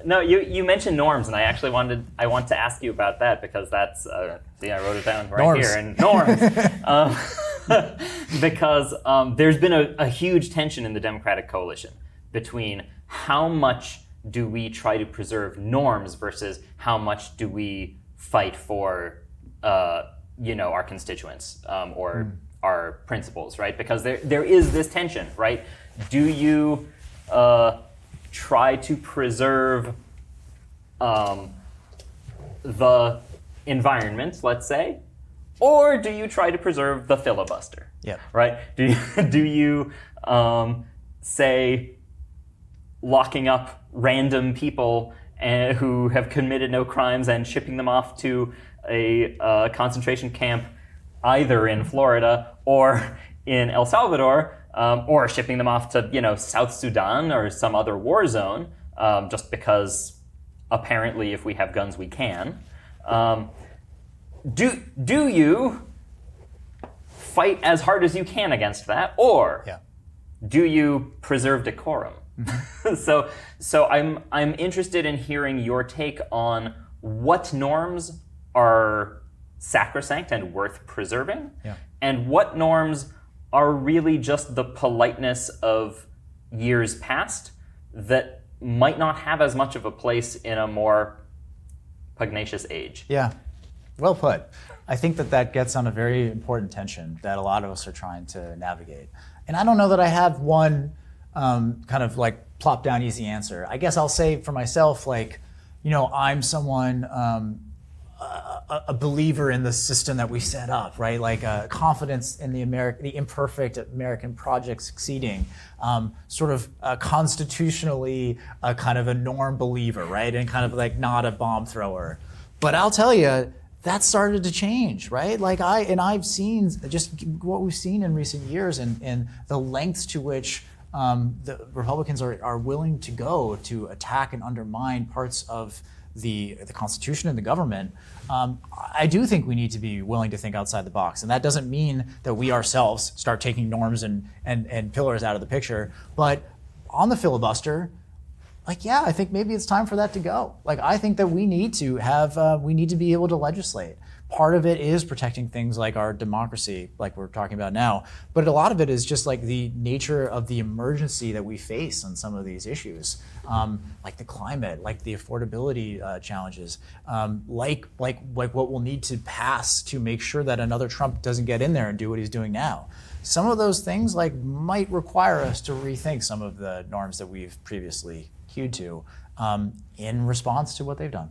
No, you mentioned norms, and I want to ask you about that because that's see, I wrote it down right Norms. here. And norms, because there's been a huge tension in the Democratic coalition between how much do we try to preserve norms versus how much do we fight for our constituents or our principles, right? Because there is this tension, right? Do you try to preserve the environment, let's say, or do you try to preserve the filibuster? Yep. Right? Do you say locking up random people who have committed no crimes and shipping them off to a concentration camp either in Florida or in El Salvador, or shipping them off to South Sudan or some other war zone, just because apparently if we have guns we can. Do you fight as hard as you can against that, or do you preserve decorum? Mm-hmm. So I'm interested in hearing your take on what norms are sacrosanct and worth preserving, and what norms are really just the politeness of years past that might not have as much of a place in a more pugnacious age. Yeah, well put. I think that gets on a very important tension that a lot of us are trying to navigate. And I don't know that I have one kind of like plop down easy answer. I guess I'll say for myself, I'm someone, a believer in the system that we set up, right? Like confidence in the imperfect American project succeeding, sort of constitutionally kind of a norm believer, right? And kind of like not a bomb thrower. But I'll tell you, that started to change, right? I've seen just what we've seen in recent years and the lengths to which the Republicans are willing to go to attack and undermine parts of the Constitution and the government. I do think we need to be willing to think outside the box. And that doesn't mean that we ourselves start taking norms and pillars out of the picture. But on the filibuster, I think maybe it's time for that to go. I think that we need to be able to legislate. Part of it is protecting things like our democracy, like we're talking about now. But a lot of it is just like the nature of the emergency that we face on some of these issues, like the climate, like the affordability challenges, like what we'll need to pass to make sure that another Trump doesn't get in there and do what he's doing now. Some of those things might require us to rethink some of the norms that we've previously hewed to in response to what they've done.